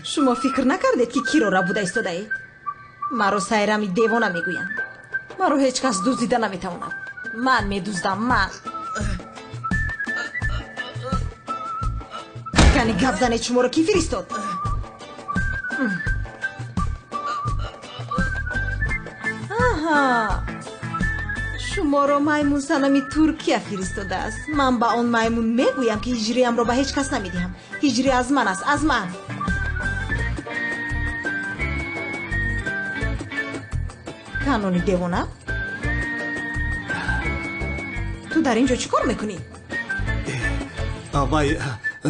شما فکر نکردید که کی را بوده ایستاده؟ مرا سایرامی دیوانه میگویند. مرا هیچ کس دزدیده نمیتواند. من میدزدم. من یعنی گپ زنید شما را کی فرستاد؟ آها، شما را میمون سنمی ترکیه فرستاده است. من با اون میمون میگویم که هجریم را به هیچ کس نمیدهم. هجری از من است، از من. کانونی دیوانه، تو در اینجا چی کار میکنی؟ آقای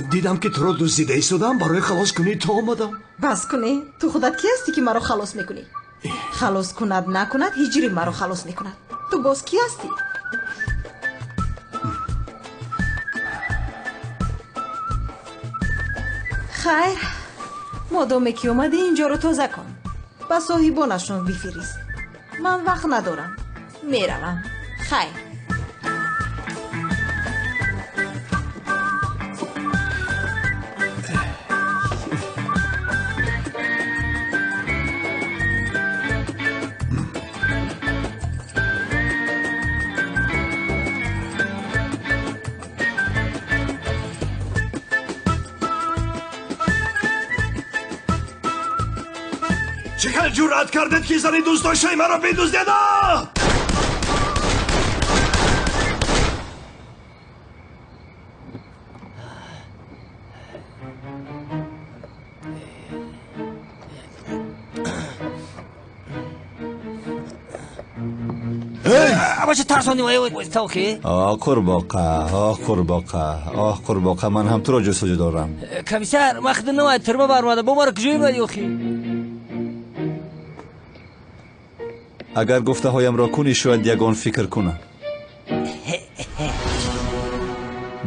دیدم که تو رو دزدیده ایستادم، برای خلاص کنی تو آمدم. بس کنی، تو خودت کی هستی که مرا خلاص میکنی؟ خلاص کند نکند هجری مرا خلاص میکند. تو باز کی هستی؟ خیر، مادامی که اومدی اینجا رو تازه کن. با صاحبانشون بفرست. من وقت ندارم، میروم. خیر. چقدر جرأت کردید که زنی دوست داشته مرا بدزدید؟ باشه ترسانی وایستا که قورباغه من هم تو را جستجو دارم. کمیسر وقت نوای ترما برماده با ما را کجایی بری اخی؟ اگر گفته هایم را کنی شاید یگان فکر کنم.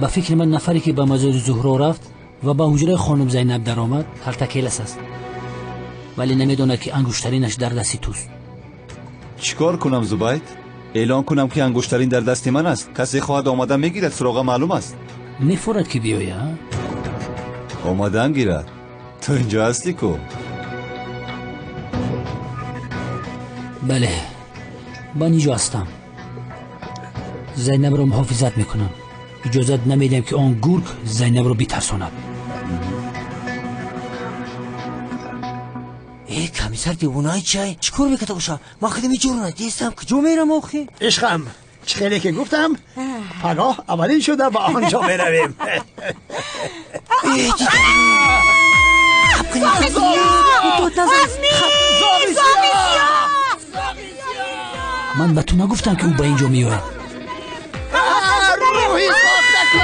با فکر من نفری که به مزار زهرا رفت و به حجره خانم زینب در آمد هلتکیلس است، ولی نمیدونه که انگشترینش در دستی توست. چیکار کنم زبید؟ اعلان کنم که انگشترین در دست من است. کسی خواهد آمدن میگیرد، سراغ معلوم است. میفورد که بیایی ها؟ آمدن گیرد. تو اینجا هستی کو؟ بله، من اینجا هستم. زینب رو محافظت میکنم. اجازت نمیدم که آن گرگ زینب رو بیترساند. ای کمیسر دیوونای چای چیکار میکرد باشا؟ ما خیلی جور ندیستم کجا میرم آخی؟ عشقم چه خیلی که گفتم پناه اولین شده با آنجا میرویم. من به تو نگفتم که او به اینجا میاد. روحی ساخته کن.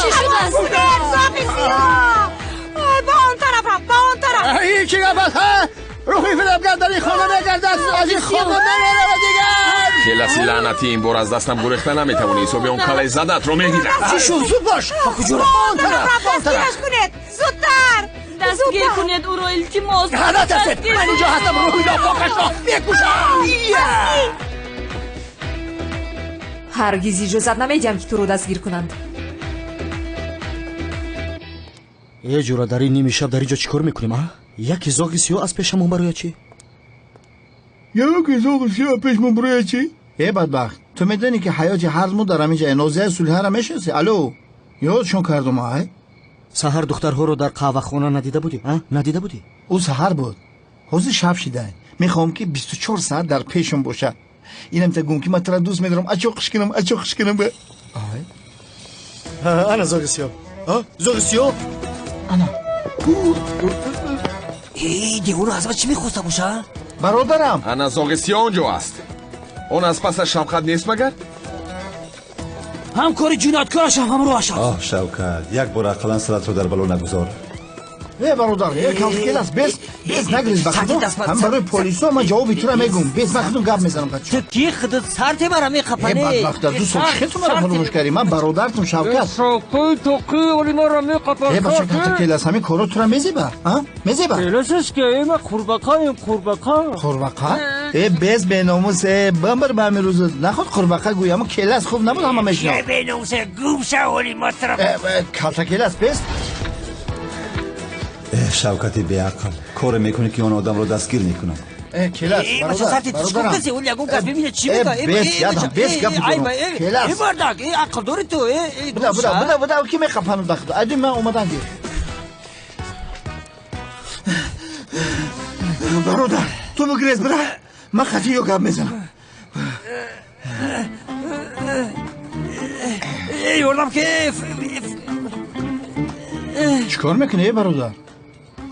چی شده است؟ با اون طرف رفت، با اون طرف. این چی گفت ها؟ روحی فیلمگر در این خانه نگرده است، از این خانه نمیره دیگر. کلاسی لعنتی این بار از دستم گرخته نمیتونی. صبح اون کلای زدت رو میگیرم. چی شد؟ زود باش. با کجا رفت؟ اون طرف دستگیرش کنید، زودتر. دستگیر کنید او رو التماس. حالت است. من اینجا هستم. روحی را فوقش را میکشم. هرگز اجازت نمیدم که تو رو دستگیر کنند. یه جورا در این نیمه شب در اینجا چیکار میکنیم ها؟ یک زاغ سیاه از پیشمون برای چی؟ یک زاغ سیاه پیشمون برای چی؟ ای بدبخت، تو میدونی که حیات هر مو در اینجا نوزه صلح را میشناسی؟ الو یادشون کردم های؟ سحر دخترها رو در قهوه خانه ندیده بودی؟ ها؟ ندیده بودی؟ او سحر بود. حوض شب شده. میخوام که 24 ساعت در پیشم باشه. اینم تا گم که من تو دوست میدارم. اچوقش کنم به. انا زاغ سیاه. ها؟ زاغ سیاه؟ انا. ای دیوونه از ما چی میخواسته باشه؟ برادرم انا زاغ سیاه اونجا است. اون از پس شوکت نیست مگر؟ همکاری جنایتکارش هم رو اشد. آه شوکت، یک بار عقلا سرت رو در بلو نگذار. ای برادر، یک کلاس بس نگریز بخدا. هم برای پلیسا ما جوابی تو را میگم. بس نخدم گپ میزنم بچه. تو کی خودت سرت برام میخپنی؟ ای بدبخت در دوست خودتون مرا فراموش کردی. من برادرتون شوکت. تو کی ولی مرا میخپنی؟ ای بچه کلاس همین کارا تو را میزیبه. ها؟ میزیبه. کلاسش که ما قورباغه. ای بس به ناموس بمبر به همین روز نخواد قورباغه گویم اما کلاس خوب نبود همه میشنه. به ناموس گوم شو ولی مطرف. کالتا کلاس بس شوکتی بیعقل کار میکنی که اون آدم رو دستگیر میکنم. کلاس برادرم کسی اون یگو گفت ببینه چی میگه بیس یادم بیس گپ کلاس بردک عقل داری تو بودا کی میخفانو داخل ادی من اومدم دیر برادر تو بگریز برا من خطی یو گپ میزنم یوردم که چیکار میکنی برادر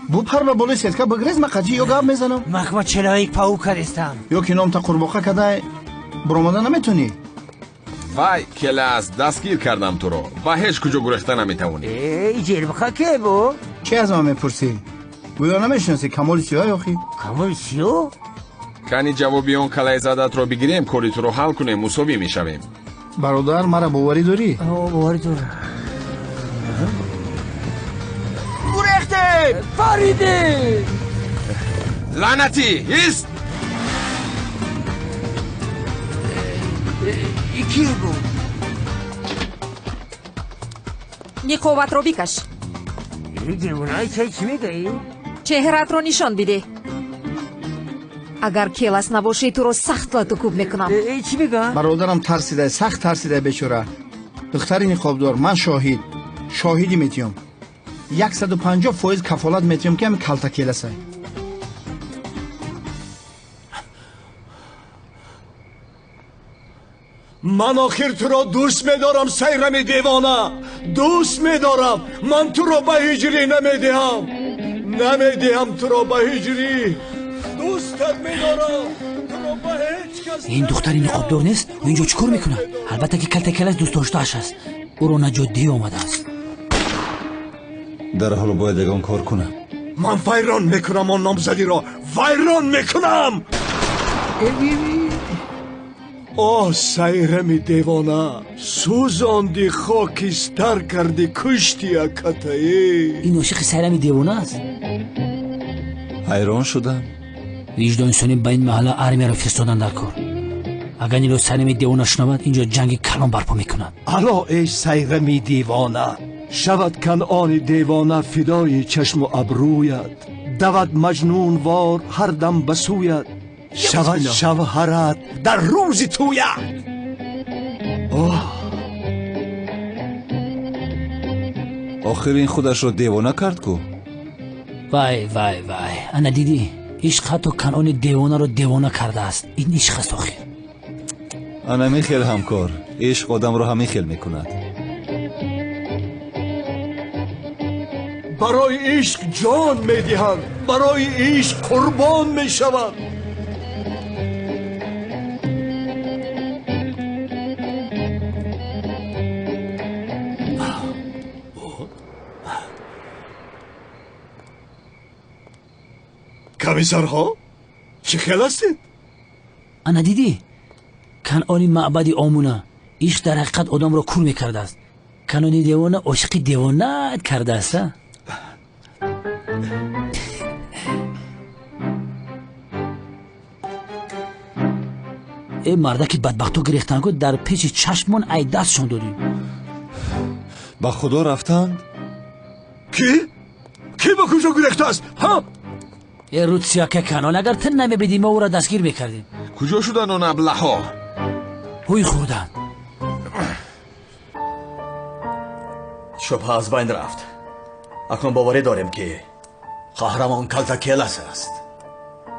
بو پر به پلیس که بگریز من خطی یو گپ میزنم مخما چلایک پاو کردستم یو که نام تا قرباخه کدای برآمده نمیتونی وای کلاس دستگیر کردم تو رو و هیچ کجا گریخته نمیتونی. جیل بخوا که بو چی از من میپرسی گویا نمیشناسی کمال چیه آخی کامل چیو کنی جوابی اون کلای زدت رو بگیریم کاری تو رو حل کنیم مساوی میشویم. برادر مرا باوری داری باوری دارم گریخته فریده لعنتی ایست. یکی بو نیقوبت رو بکش دیوونای چی میگه چهرت رو نشان بده اگر کلاس نباشی تو رو سخت لاتو کوب میکنم چی میگه برادرم ترسیده سخت ترسیده بیچاره دختری نقابدار من شاهدی میتیم 150% کفالت میتیم که همین کلتا کلاسه من آخر تو را دوست میدارم سیرم دیوانه دوست میدارم من تو را به هجری نمیدهم تو را به هجری دوستت میدارم تو را به هیچ کس این دختری نقابدار نیست و اینجا چیکار میکنه البته که کلتا کلاس دوست داشتهاش است او رو نجادی آمده است در حال باید یگان کار کنم من ویران میکنم آن نامزدی را ویران میکنم آه سیرم دیوانه سوزاندی خاکستر کردی کشتی اکتایی این عاشق سیرم دیوانه است حیران شدم وجدان سنی به این محله ارمی را فرستادن در کار اگر این رو سیرم دیوانه شنود اینجا جنگ کلان برپا میکنند الا ای سیرم دیوانه شود کنعان دیوانه فدای چشم و ابرویت دود مجنون وار هر دم بسویت شود شوهرت در روز تویت آخر این خودش رو دیوانه کرد کو وای انا دیدی عشق حتی کنعان دیوانه رو دیوانه کرده است این عشق است آخر انا میخیل همکار عشق آدم رو همیخیل میکند برای عشق جان میدهند برای عشق قربان میشوند کمیسرها چه خیال هستید؟ انا دیدی کنعانی معبد آمونه عشق در حقیقت آدم را کور میکرده است کنعانی دیوانه عاشق دیوانه کرده است ای مردکی بدبختو گریختن که در پیچ چشمون ای دستشون دادیم با خدا رفتند کی با کجا گریخته است ها ای رود سیاکه کنان اگر تن نمیبیدیم ما او را دستگیر میکردیم کجا شدن اون ابله ها هوی خوردن شبه از بین رفت اکنون باوری داریم که قهرمان کلتا کلاس است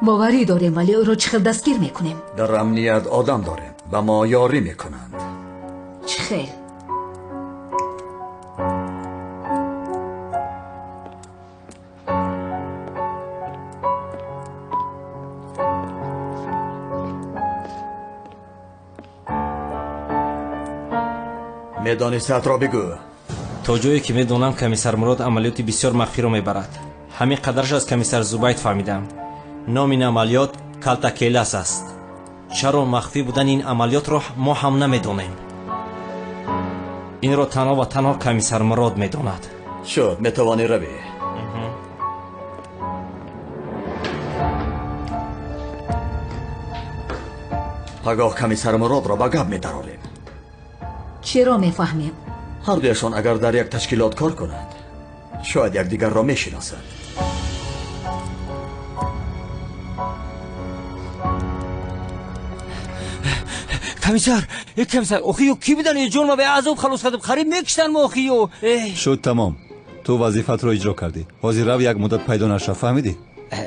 باوری داریم ولی او را چخیل دستگیر میکنیم در امنیت آدم داریم به ما یاری میکنند چخیل میدانستت را بگو تا جایی که میدونم کمیسر مراد عملیات بسیار مخفی رو میبرد همین قدرش از کمیسر زوبایت فهمیدم نام این عملیات کلتا کلاس است چرا مخفی بودن این عملیات رو ما هم نمیدونیم این رو تنها و تنها کمیسر مراد میدوند شد میتوانی روی پگاه کمیسر مراد را به گپ میدراریم چرا میفهمیم هر دویشان اگر در یک تشکیلات کار کنند شاید یکدیگر را میشناسند. کمیسر اخیو کی بودن یه جرم به عذاب خلاص کردم خرید میکشتن ما اخیو شد تمام. تو وظیفت رو اجرا کردی. حاضر رو یک مدت پیدا نشد. فهمیدی؟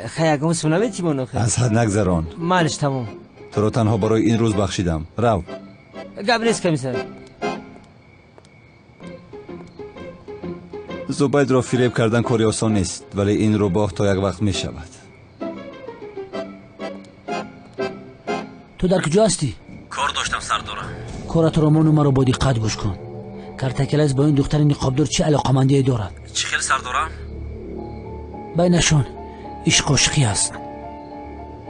خیلی اسم نمیتی بانو از حد نگذران. منش تمام. تو رو تنها برای این روز بخشیدم. رو. گپ نیست کمیسر. زبید را فریب کردن کاری آسان نیست، ولی این رو باه تا یک وقت می شود. تو در کجا هستی؟ کار داشتم سردارم. کارت را مرا با دقت گوش کن. کرتکلز با این دختر نقابدار چه علاقمندی دارد؟ چی خیلی سردارم؟ بینشان عشق عاشقی است.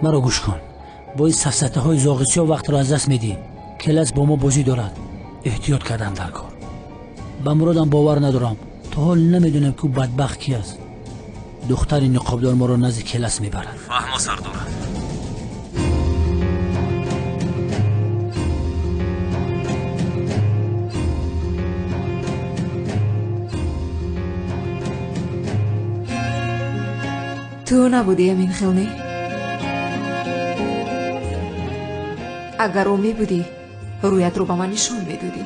مرا گوش کن. با این سفسطه های زاغسی و وقت را از دست میدی. کلز با ما بازی دارد. احتیاط کردم در کار. به مرادم باور ندارم. تا حال نمیدونم که بدبخت کی است. دختر نقابدار ما را نزد کلاس میبرد. فهمو سردارم. تو نبودی امین خیلی؟ اگر او می بودی رویت رو با من نشون میدادی.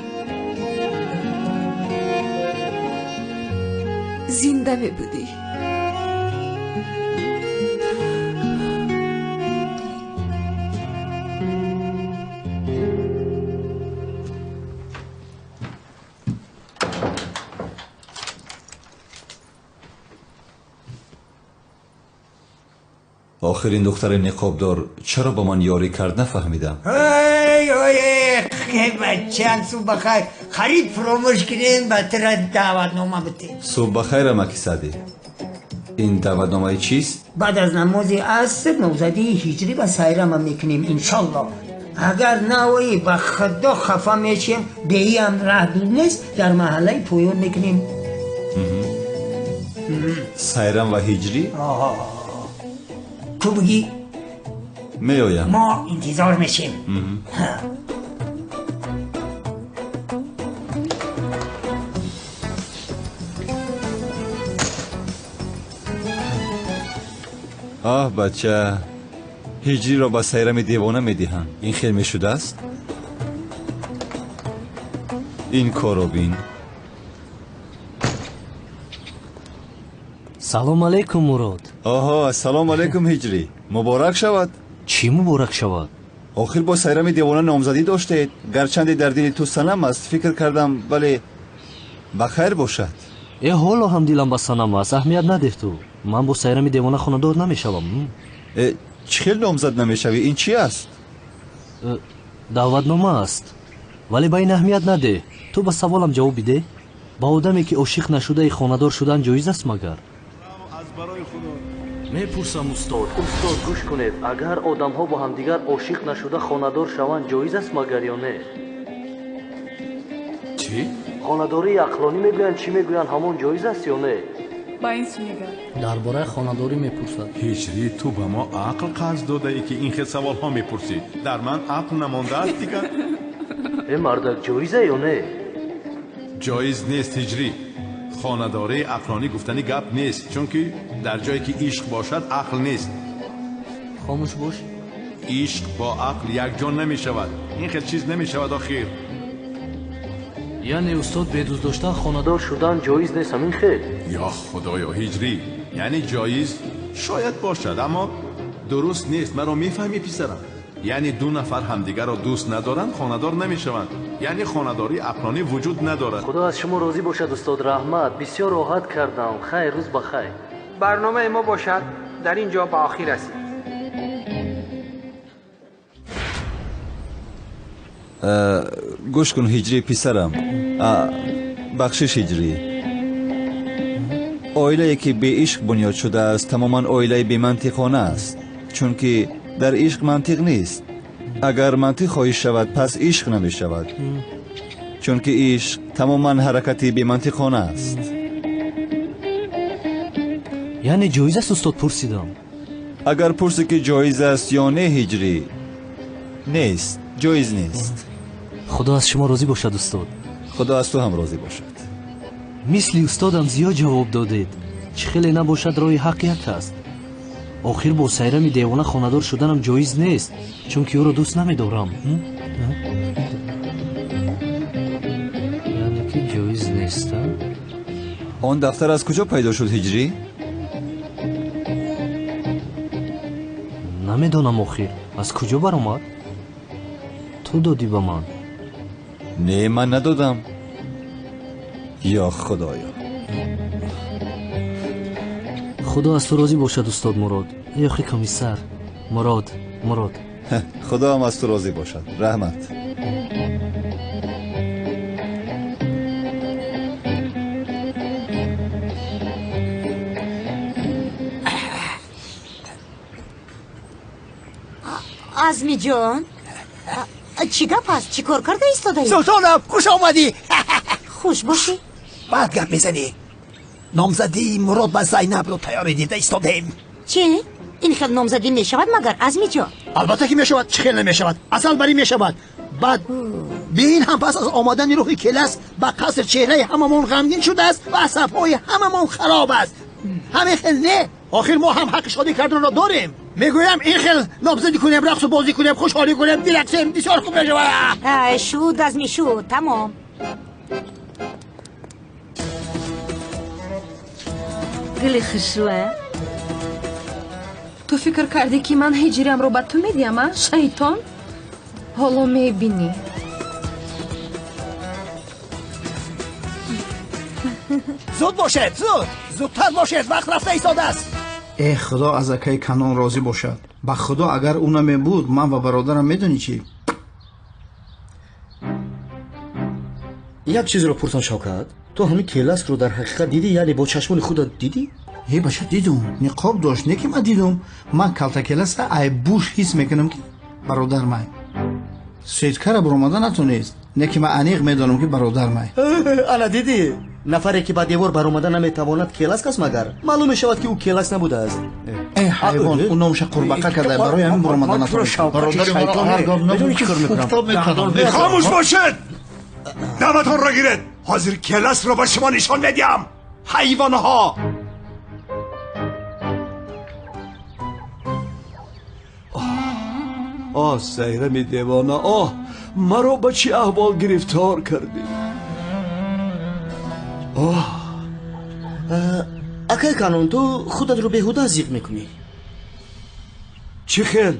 زنده می بودی. آخرین دختر نقابدار چرا با من یاری کرد نفهمیدم. که بچه صبح بخیر خرید فراموش کردین بطر دعوتنامه بتین. صبح بخیر مکی سعدی. این دعوتنامه چیست؟ بعد از نماز عصر 9 هجری با سایره ما میکنیم انشالله. اگر نوایی با خدا خفا میشیم به ای هم راه دور نیست در محله پویون میکنیم. سایرم و هجری؟ تو بگی میایم. ما انتظار میشیم. بچه هجری را با سیرم دیوانه میدیهم. این خیلی میشده است. این کارو بین. سلام علیکم مراد. سلام علیکم هجری. مبارک شود. چی مبارک شود؟ آخر با سیرم دیوانه نامزدی داشتید. گرچند در دل تو سنم است فکر کردم ولی بخیر باشد. حالا هم دیلم با سنم است. اهمیت نده تو. من با سیرم دیوانه خانه‌دار نمیشوم. چخیل نامزد نمیشوی؟ این چی است؟ دعوتنامه است. ولی با این اهمیت نده. تو با سوالم جواب بده. با آدمی که عاشق نشده خانه‌دار شدن جایز است مگر؟ میپرسم استاد گوش کنید. اگر آدم‌ها با هم دیگر عاشق نشده خانه‌دار شوند جایز است مگر یا نه؟ چی؟ خانه‌داری عقلانی میگویند چی میگویند همون جایز است یا نه؟ با این سونگر درباره خانه‌داری میپرسد. هجری تو به ما عقل قرض داده ای که این خیلی سوال ها میپرسی. در من عقل نمانده است دیگر. این مردک جایزه یا نه؟ جایز نیست هجری. خانه‌داری عقلانی گفتنی گپ نیست، چون که در جایی که عشق باشد عقل نیست. خاموش باش. عشق با عقل یک جان نمی شود. این خیلی چیز نمی شود آخر. یعنی استاد بدوز داشتن خانه‌دار شدن جایز نیست همین خیر؟ یا خدایا هجری، یعنی جایز شاید باشد اما درست نیست. مرا میفهمی پسرم؟ یعنی دو نفر همدیگر را دوست ندارند خانه‌دار نمیشوند. یعنی خانه‌داری عقلانی وجود ندارد. خدا از شما راضی باشد استاد رحمت. بسیار راحت کردم. خیر روز بخیر. برنامه ما باشد در اینجا به آخر رسید. گوش کن هجری پسرم. بخشش هجری. عائله که به عشق بنیاد شده است تماما عائله بی منطقانه است، چون که در عشق منطق نیست. اگر منطق خواهی شود پس عشق نمی شود، چون که عشق تماما حرکتی بی منطقانه است. یعنی جایز است استاد پرسیدم. اگر پرسی که جایز است یا نه هجری، نیست، جایز نیست. خدا از شما راضی باشد استاد. خدا از تو هم راضی باشد. مثل استادم زیاد جواب دادید. چه خیلی نباشد رای حقیقت است. آخر با سیرم دیوانه خانه‌دار شدنم جایز نیست، چون که او را دوست نمی‌دارم. یعنی که جایز نیست. آن دفتر از کجا پیدا شد هجری؟ نمیدونم آخر از کجا برآمد. تو دادی به من. نه من ندادم. یا خدایا. خدا از تو راضی باشد استاد مراد. ای آخی کمیسر مراد. خدا هم از تو راضی باشد. رحمت. عزمی جان چی گپ است؟ چی کار کرده ایستاده ای؟ سلطانم خوش آمدی. خوش باشی. بعد گپ میزنی. نامزدی مراد با زینب رو تیاری دیده ایستادیم. چی؟ این خیلی نامزدی میشود مگر عزمی جان؟ البته که میشود. چه خیلی نمیشود؟ اصل بری میشود. بعد بین هم پس از آمدن روح کلاس با قصر چهره هممون غمگین شده است و عصبهای هممون خراب است. همه خیلی نه. آخر ما هم حق شادی کردن را داریم. میگویم این خیلی نامزدی کنیم، رقص و بازی کنیم، خوشحالی کنیم، درقصیم، بسیار خوب میشود. شود عزمی شود. تمام. دلی خوشروه. تو فکر کردی که من هجریم رو به تو میدیم شیطان؟ حالا میبینی. زود باشد. زودتر باشد. وقت رفته ایستاده است. ای خدا از اکای کنان راضی باشد. با خدا اگر او نمی بود من و برادرم میدونی چی؟ یک چیز رو پرسان شوکت. تو همین کلاس رو در حقیقت دیدی؟ یعنی با چشمان خودت دیدی؟ ای بچه دیدم. نقاب داشت. نه که من دیدم. من کلتا کلاس ای بوش حس میکنم که برادر من سیدکر برآمده نتونست. نه که من انیق میدانم که برادر من. انا دیدی؟ نفری که با دیوار برآمده نمیتواند کلاس کس مگر معلوم میشود که او کلاس نبوده است. ای حیوان اون نامش قرباقه کرده برای همین برآمده نتونست. برادر من هر گام نمیدونی چیکار میکنم. خاموش باشید. دعوتان را گیرید. حاضر کلاس رو به شما نشان میدیم. حیوانها. سیرم دیوانه. مرا به چی احوال گرفتار کردی؟ اکای کانون تو خودت رو بیهوده زیق میکنی. چی خیل؟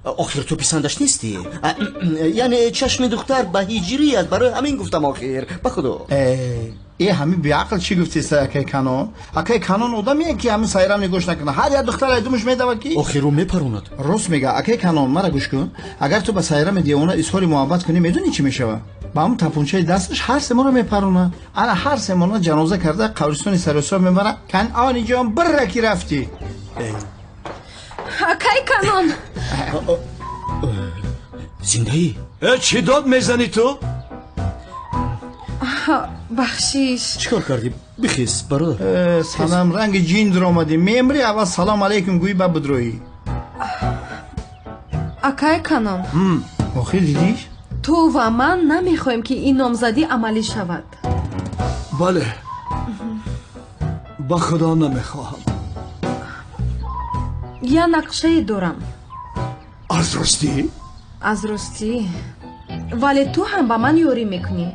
آخر تو پسندش نیستی؟ یعنی چشم دختر به هیجری است. برای همین گفتم آخر. به خدا ای همین بیعقل چی گفتی سه اکای کانون؟ اکای کانون آدمیه که همین سیرم نگوش نکنه. هر یک دختر ایدومش میدود که آخر رو میپروند. راست میگه. اکای کانون مرا گوش کن. اگر تو با سیرم دیوانه اظهار محبت کنی میدونی چی میشه؟ با هم تپونچه دستش هر سه ما رو میپرونه. انا هر سه ما جنازه کرده قبرستون سرسا میبره. کنعانی جان برکی رفتی. اکای کانون زنده ای؟ چی داد میزنی تو؟ بخشیش. چیکار کردی؟ بخیز برادر. سلام رنگ جین در آمدی. میمری اول سلام علیکم گویی با بدرویی. اکای کانون آخر دیدیش؟ تو و من نمیخوایم که این نامزدی عملی شود. بله با خدا نمیخواهم. یا نقشه دارم. از راستی؟ از راستی. ولی تو هم با من یاری میکنی.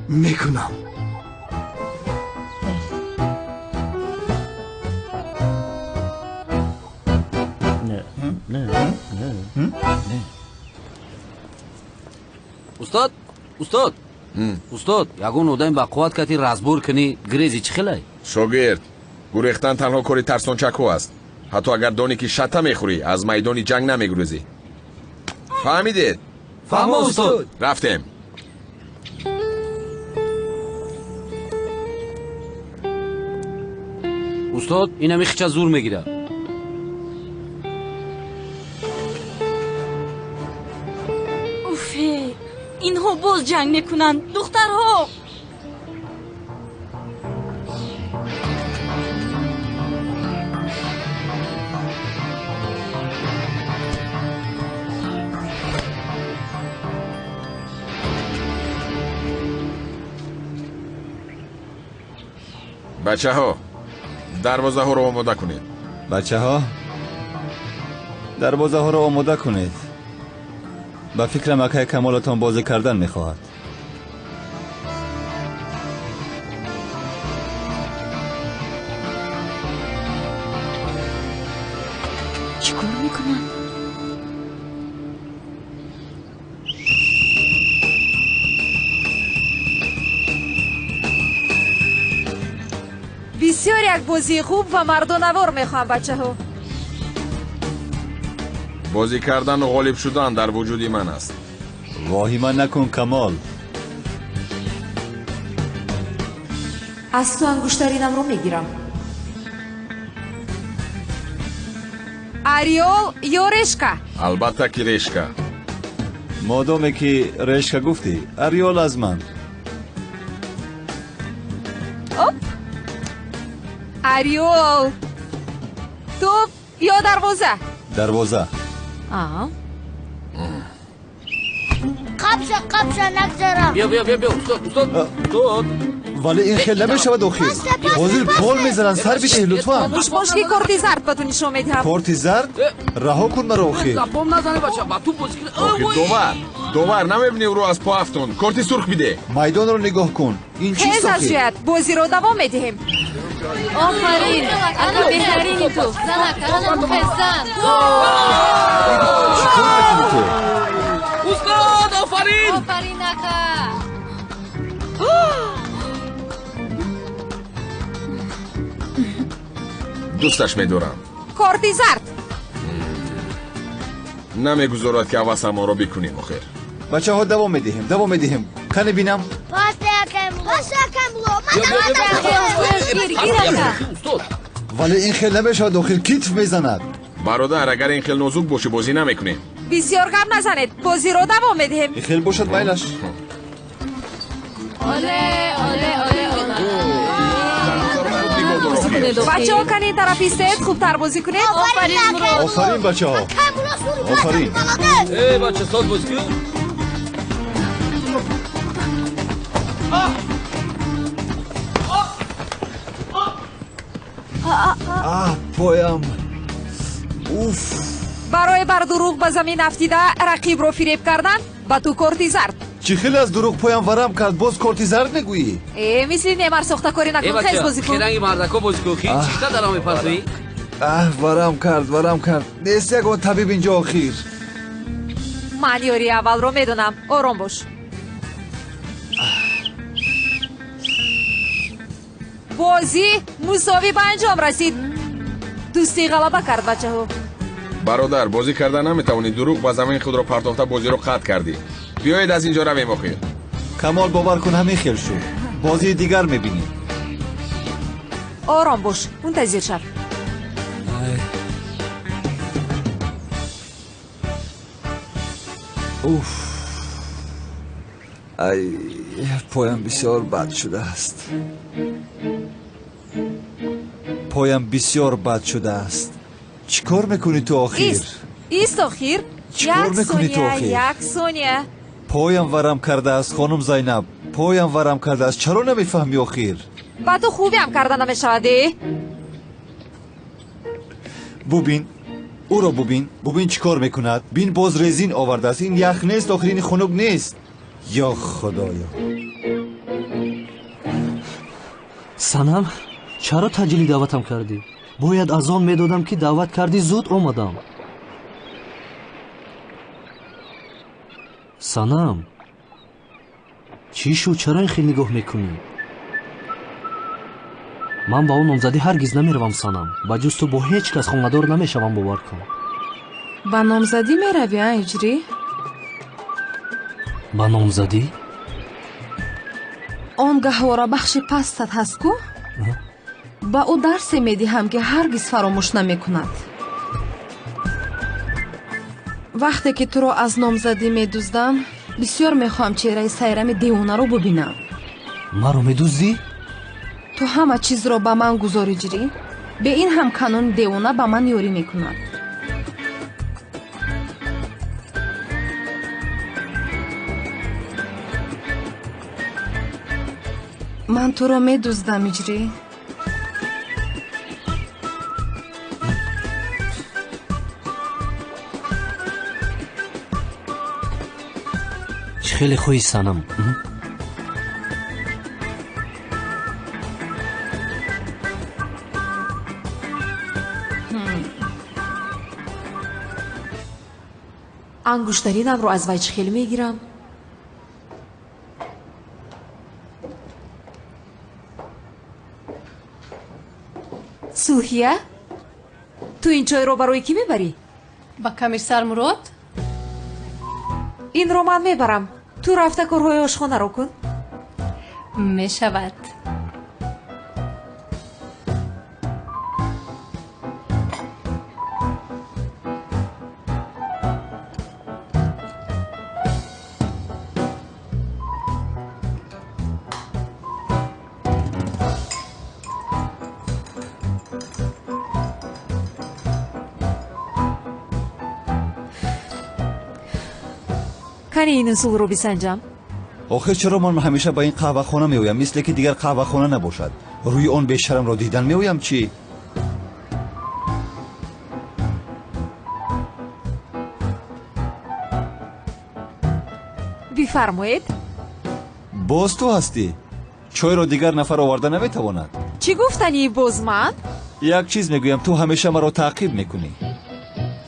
میکنم. نه استاد ягон одам ба қувват кати разбор кани грези чӣ хелай? шогирд гурехтан танҳо кори тарсончаку аст. ҳатто агар дони ки шатта мехӯрӣ аз майдони ҷанг намегурезӣ. фаҳмидед? фаҳмо устод. рафтем. устод ин ҳами хича зур мегирад. اینها باز جنگ میکنن دخترها. بچه ها دروازه ها رو آماده کنید. بچه ها دروازه ها رو آماده کنید. به فکر مکه کمالتان بازی کردن میخواهد. چیکار میکنن؟ بسیار یک بازی خوب و مردانوار میخوام بچه ها. بازی کردن و غالب شدن در وجودی من است. واهمه نکن کمال. از تو انگشترینم رو میگیرم. اریول یا رشکا؟ البته که رشکا. مادامی که رشکا گفتی اریول از من. اریول توپ یا دروازه؟ دروازه. قبشه نگذارم. بیا استاد ولی این خیلی نمیشود اخیر. بازی پول میزنن سر بیده لطفا. مشکی کورتی زرد با تو نشون میدم. کورتی زرد؟ رها کن مرا اخیر. زبام نزنه بچه با تو بازی کن. دوبار نمیبینی او رو از پا افتون. کورتی سرخ بیده. میدان رو نگاه کن. این چیست خیز از جهت بازی رو دوام میدهیم. آفرین انا بهترینی تو. زنک انا مخزن. استاد آفرین. آفرین نکا. دوستش میدارم. کورتی زرد. نمیگذارد که عوض ما رو بکنیم آخر. بچه ها دوام میدهیم. کنی بینم. ولی این خیلی نمیشود اخیر کتف میزند. برادر اگر این خیلی نازک باشه بازی نمیکنیم. بسیار گپ نزنید. بازی رو دوام میدهیم. این خیلی باشد میلش. آله بچه ها کنید طرف ایستید خوبتر بازی کنید. آفرین بچه ها. آفرین. بچه ساز بازی کن. پایم. اوف. برای بر دروغ به زمین افتیده رقیب رو فریب کردن با تو کورتی زرد. چی خیلی از دروغ پایم ورم کرد باز کورتی زرد میگویی؟ مثل نمر سخته کاری نکن. خیز بازی کن. خیرنگی مردکا بازی کن. چیزا دارم میپرسوی؟ ورم کرد. نیست یک طبیب اینجا آخیر. من یاری اول رو میدونم. آرام باش. بازی مساوی به انجام رسید. دوستی غلبه کرد بچه ها. برادر بازی کردن نمیتونی. دروغ به زمین خود رو پرتافته بازی رو قطع کردی. بیایید از اینجا رویم آخیر. کمال باور کن همین خیل شد. بازی دیگر میبینیم. آرام باش. منتظر شو. اوف. ای پایم بسیار بد شده است. چیکار میکنی تو آخیر؟ ایست آخیر. چیکار میکنی تو آخیر؟ یک ثانیه. پایم ورم کرده است خانم زینب. پایم ورم کرده است. چرا نمیفهمی آخیر؟ با تو خوبی هم کردن نمیشودی؟ ببین او را ببین چیکار میکند. بین باز رزین آورده است. این یخ نیست آخرین خنک نیست. یا خدایا. санам чаро таҷили даъватам кардӣ? бояд аз он медодам ки даъват кардӣ зуд омадам. санам чӣ шуд? чаро ин хел нигоҳ мекунӣ? ман ба он номзадӣ ҳаргиз намеравам. санам ба ҷуз ту бо ҳеҷ кас хонадор намешавам. бовар кун. ба номзадӣ меравӣ а иҷрӣ? ба номзадӣ? он гаҳворабахши пастат ҳаст ку? ба ӯ дарсе медиҳам ки ҳаргиз фаромӯш намекунад. вақте ки туро аз номзадӣ медуздам бисёр мехоҳам чеҳраи сайрами девонаро бубинам. маро медуздӣ? ту ҳама чизро ба ман гузорӣ ҷирӣ? бе ин ҳам кануни девона ба ман ёрӣ мекунад. ман туро медуздам иҷрӣ. خیلی خوی سنم. ангуштаринамро аз вай чӣ хеле мегирам? сулҳия, ту ин чойро барои кӣ мебарӣ? ба комиссар мурод? инро ман мебарам. ту рафта корҳои ошхонаро кун. мешавад. кани ин усулро бисанҷам. охир чаро ман ҳамеша ба ин қаҳвахона меоям, мисле ки дигар қаҳвахона набошад? рӯи он бешарамро дидан меоям чӣ? бифармоед. боз ту ҳастӣ? чойро дигар нафар оварда наметавонад? чӣ гуфтанӣ боз ман? як чиз мегӯям, ту ҳамеша маро таъқиб мекунӣ.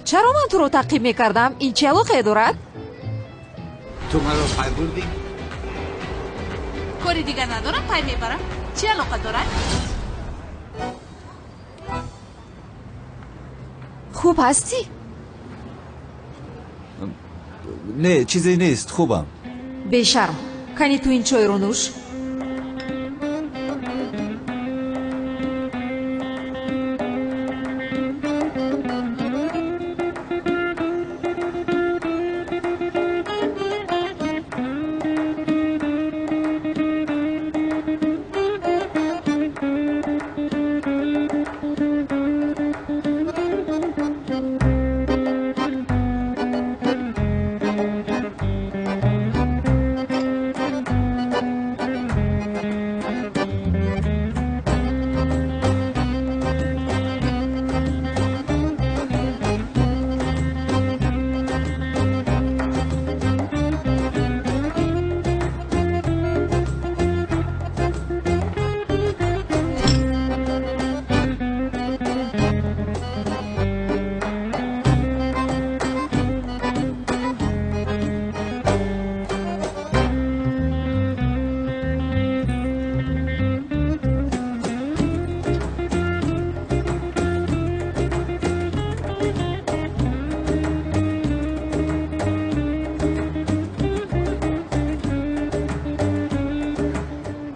чаро ман туро таъқиб мекардам? ин чӣ алоқае дорад? تو مرا پای بردی؟ کاری دیگر ندارم پای میبرم. چی علاقه دارد؟ خوب هستی؟ نه چیزی نیست، خوبم. بشرم کنی تو این چای رو نوش.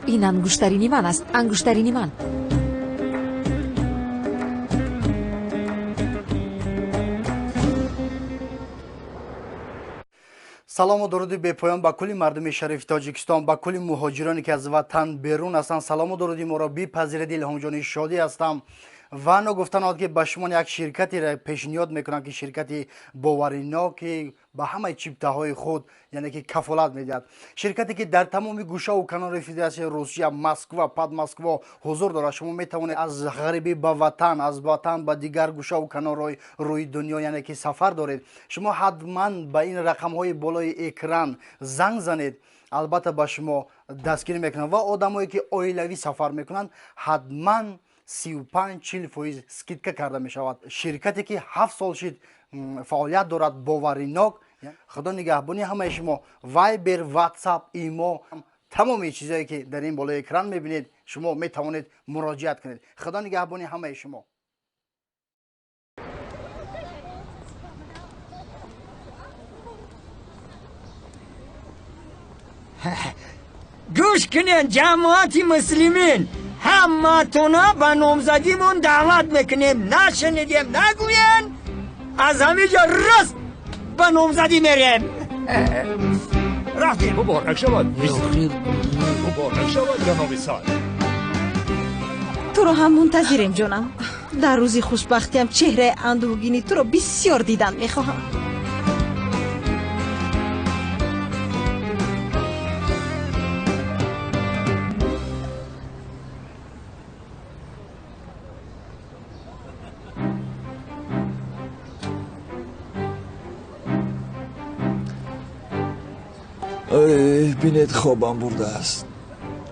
این انگشترینی من است. انگشترینی من. салому дуруди бепоён ба кулли мардуми шарифи тоҷикистон, ба кулли муҳоҷироне ки аз ватан берун ҳастанд. салому дуруди моро бипазиред. илҳомҷони шодӣ ҳастам ва ногуфтанод ки ба шумо як ширкатеро пешниҳод мекунам ки ширкати бовариноки ба ҳамаи чиптаҳои худ яъне ки кафолат медиҳад. ширкате ки дар тамоми гӯшаву канори федератсияи русия, москва, подмоскво ҳузур дорад. шумо метавонед аз ғарибӣ ба ватан, аз ватан ба дигар гӯшаву канорҳои рӯи дунё яъне ки сафар доред. шумо ҳатман ба ин рақамҳои болои экран занг занед. албатта ба шумо дастгирӣ мекунанд ва одамое ки оилавӣ сафар мекунанд ҳатман 35-40% скидка карда мешавад. ширкате ки 7 сол шид фаъолият дорад, боваринок. худо нигаҳбони ҳамаи шумо. вайбер, ватсап, имо, тамоми чизое ки дар ин болои экран мебинед шумо метавонед муроҷиат кунед. худо нигаҳбони ҳамаи шумо. گوش کنین جماعتی مسلمین، همتونا به نامزدیمون دعوت میکنیم. نشنیدیم نگوین، از همه جا راست به نامزدی میریم. رفتیم. مبارک شود. مبارک شود جناب سال. تو رو هم منتظریم جانم. در روزی خوشبختیم چهره اندوهگینی تو رو بسیار دیدن میخواهم. بینید خوابم برده است.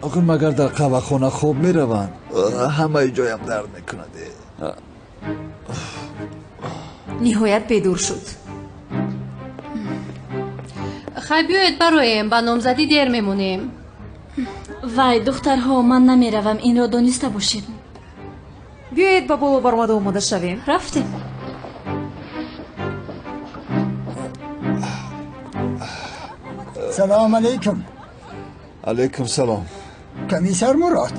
آخر مگر در قهوه‌خانه خواب میروند؟ همه جایم درد میکند. ниҳоят бедур шуд. хай биёед бароем ба номзадӣ дер мемонем. вай духтарҳо ман намеравам, инро дониста бошед. биёед ба боло баромада омода шавем. рафтем. سلام علیکم. علیکم سلام. کمیسر مراد،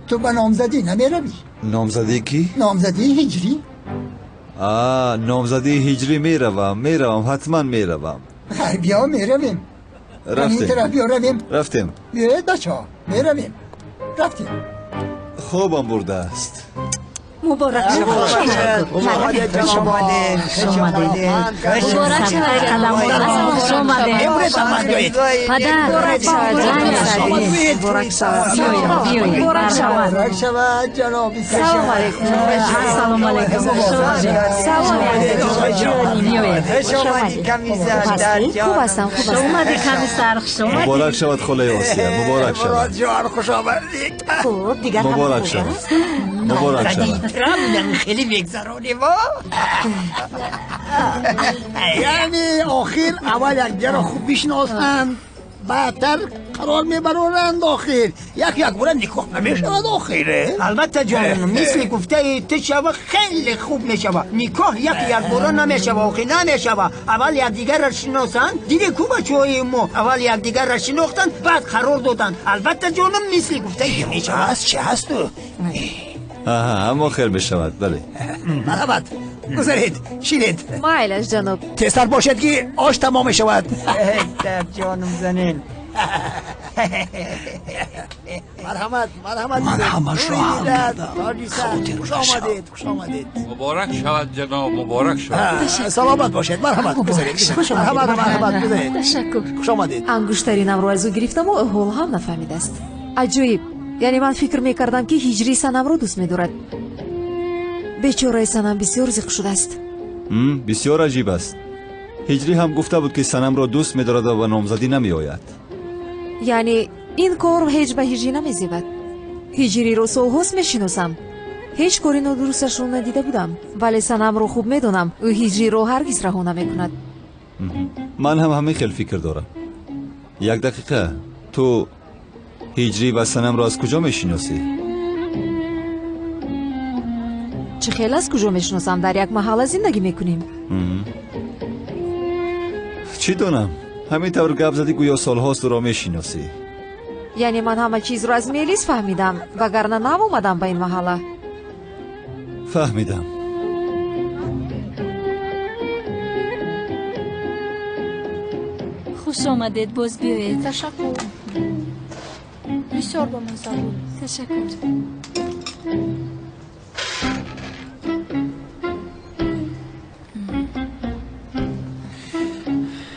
تو به نامزدی نمیروی؟ نامزدی کی؟ نامزدی هجری. نامزدی هجری میروم حتما میروم. خیر بیا میرویم. رفتیم. بیاید بچه ها میرویم. رفتیم. خوابم برده است. مبارک شود. مبارک شود. جناب. سلام علیکم. سلام علیکم. خوب هستم. اومدی کمیسر. مبارک شود خاله آسیا. مبارک شود. خوش آمدید. خوب دیگر مبارک شود. مبارک شود. خیلی بگذرانیم یعنی آخر اول یک جا خوب بشناسند بعدتر قرار میبرند آخر یک برن نکاح نمیشود آخره. البته جانم مثل گفته تشوه خیلی خوب میشوه. نکاح یک برن نمیشوه آخر نمیشوه. اول یک دیگر را شناسند دیگه کو بچه‌های ما اول یک دیگر را شناختن بعد قرار دادن. البته جانم مثل گفته میشوه. چه هست تو؟ اما خیر بشود. بله مرحبت. گذارید شیرید. مایلش جناب. تستر باشد که آش تمام شود. در جانم زنین. مرحمت خوش آمدید. مبارک شود جناب. مبارک شود. سلامت باشید. مرحمت. مرحمت. تشکر. خوش آمدید. ангуштаринамро аз ӯ гирифтаму ҳол ҳам нафаҳмидааст. аҷоиб. яъне ман фикр мекардам ки ҳиҷрӣ санамро дӯст медорад. бечораи санам бисёр зиқ шудааст. бисёр аҷиб аст. ҳиҷрӣ ҳам гуфта буд ки санамро дӯст медорад ва ба номзадӣ намеояд. яъне ин кор ҳеҷ ба ҳиҷрӣ намезебад. ҳиҷриро солҳост мешиносам. ҳеҷ кори нодурусташро надида будам, вале санамро хуб медонам. ӯ ҳиҷриро ҳаргиз раҳо намекунад. ман ҳам ҳамин хел фикр дорам. як дақиқа, ту ҳиҷрӣ ва санамро аз куҷо мешиносӣ? чӣ хел аз куҷо мешиносам? дар як маҳалла зиндагӣ мекунем. чӣ донам, ҳамин тавр гап задӣ гӯё солҳост ӯро мешиносӣ. яъне ман ҳама чизро аз мелис фаҳмидам, вагарна навомадам ба ин маҳалла. фаҳмидам. خوش آمدید. باز بیایید. تشکر. بسیار با مزه بود. تشکر.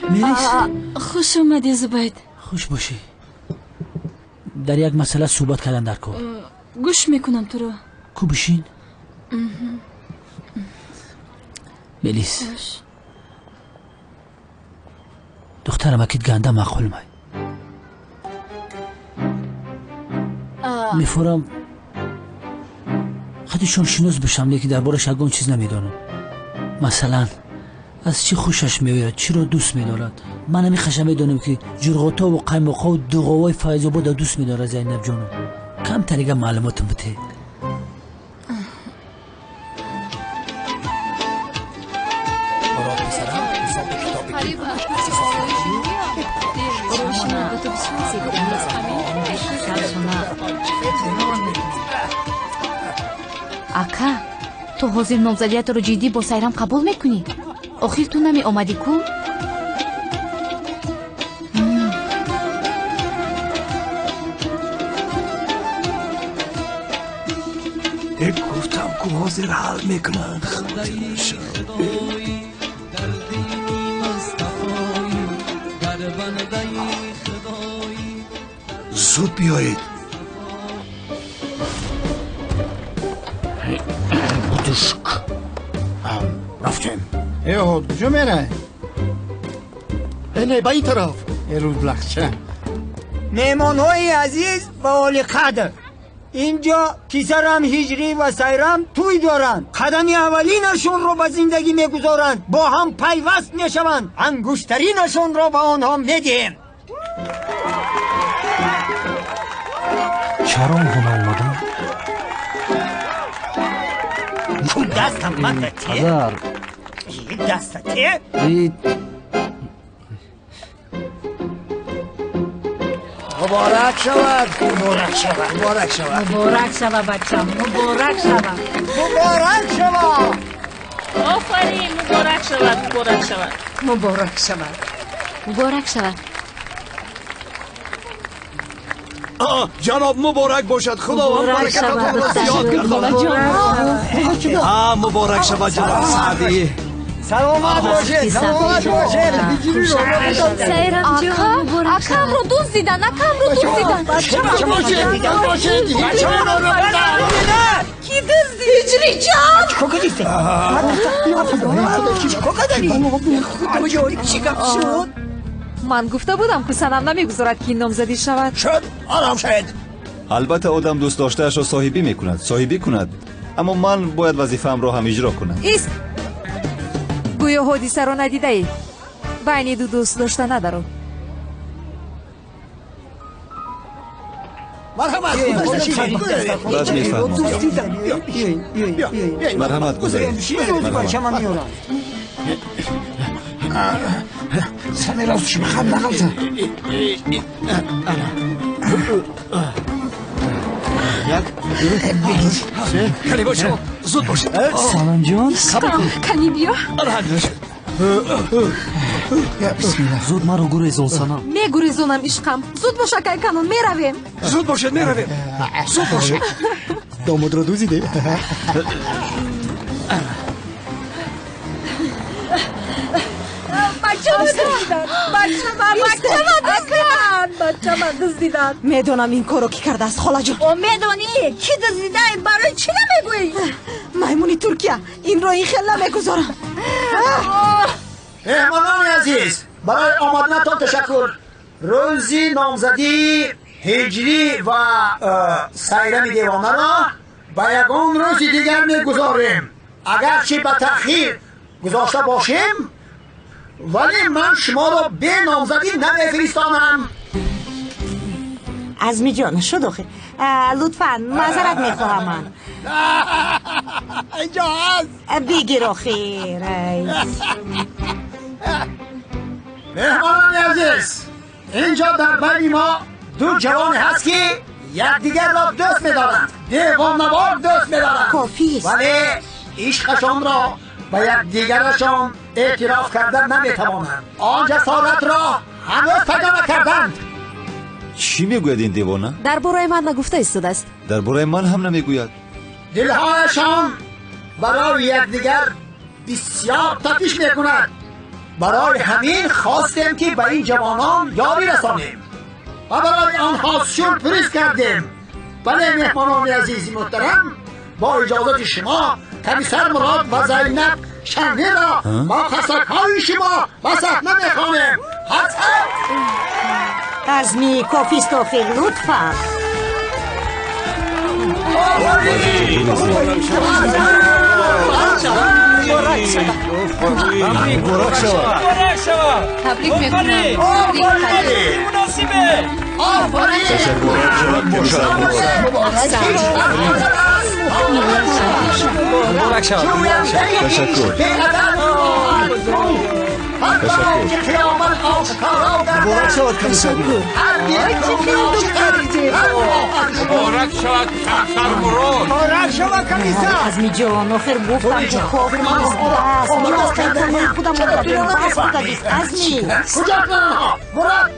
ملیس. خوش آمدی زبید. خوش باشی. در یک مسئله صحبت کردن در کار. گوش میکنم تو رو. کو بشین. ملیس. دخترم اکید گنده معقول مای. میفورم خودشون شناس بشم لیکن دربارش اگون چیز نمیدانم. مثلا از چی خوشش میوید، چی رو دوست میدارد. من همیشه میدونم که جرغوتا و قیماقا و دوغوای فیض‌آباد دوست میداره. زینب جانم کم تریگه معلوماتم بده. ака, ту ҳозир номзадиятро ҷиддӣ бо сайрам қабул мекунӣ? охир ту нами омадӣ ку? گفتم که حاضر حل میکنن. زود بیایید. رفتیم. کجا میره؟ اینه با این طرف. روز لخچه مهمان های عزیز و آل قدر، اینجا کیسرم هجری و سیرم توی دارن. قدمی اولینشون رو به زندگی میگذارند، با هم پیوست میشوند. انگشترینشون رو به آنها میدیم. چرا اونها اومدن؟ دستم مدتی؟ اگر دستتی؟ مبارک شود مبارک شود مبارک شود مبارک شود بچم، مبارک شود، مبارک شود. آفرین، مبارک شود، مبارک شود، مبارک شود، مبارک شود. جناب مبارک باشد. خداوند برکتتون زیاد گرداند. مبارک شود جناب سعدی. سلامت باشه، سلامت باشه. سیرم جان، اکم رو دزدیدن، اکم رو دزدیدن. بچه باشه، بچه کی دزدی؟ هجری جان چی گفت شد؟ من گفته بودم پسرم نمیگذارد که این نامزدی شود. شد آرام شد. البته آدم دوست داشتهش را صاحبی کند، اما من باید وظیفه‌ام را هم اجرا کنم. ایست گویا حادثه رو ندیده ای. بین دو دوست داشته ندارو. مرحمت بعد میفهمم. مرحمت گذارید. سمی راست شما خم نقلته کلی باشه زود باشه. سلام جان. کنی بیا. زود مرا گریزون سلام. میگریزونم عشقم. زود باشه که کنون میرویم. زود باشه میرویم. زود باشه. داماد را دوزیده. بچه من دزدیدن. میدونم این کارو کی کرده است خاله جان. میدونی کی دزدیده؟ برای چی نمیگویی؟ میمونی ترکیه این رو این خیلی نمیگذارم. مهمانان عزیز، برای آمدنتان تشکر. روزی نامزدی هجری و سیرم دیوانه را به یگان روز دیگر میگذاریم. اگرچه به تأخیر گذاشته باشیم، ولی من شما را به نامزدی نمیفرستانم. عزمی جان شد آخه، لطفا معذرت میخواهم. من اینجا هست. بگیر آخه رئیس. مهمانان عزیز، اینجا در بین ما دو جوان هست که یکدیگر را دوست می‌دارند، دیوانه‌وار دوست می‌دارند، کافی است. ولی عشقشان را به یکدیگرشان اعتراف کردن نمی‌توانند. آن جسارت را هنوز پیدا نکردند. چی میگوید این دیوانه؟ درباره من نگفته ایستاده است. درباره من هم نمیگوید. دلهایشان برای یکدیگر بسیار تپش میکند. برای همین خواستیم که به این جوانان یاری رسانیم و برای آنها سورپرایز کردیم. بله مهمانان عزیز محترم، با اجازت شما کمیسر مراد و زینب شنی را با قصدهای شما به صحنه میخوانیم. عزمی کافی است آخه، لطفا. تبریک میکنم. مبارک شود. مبارک شود کمیسر. مبارک شود کمیسر مراد. مبارک شود کمیسر. عزمی جان آخر گفتم که کافی است. بس نیاز کردن خودم را داریم. بس بودید عزمی. کجا رفتن آنها؟ مراد،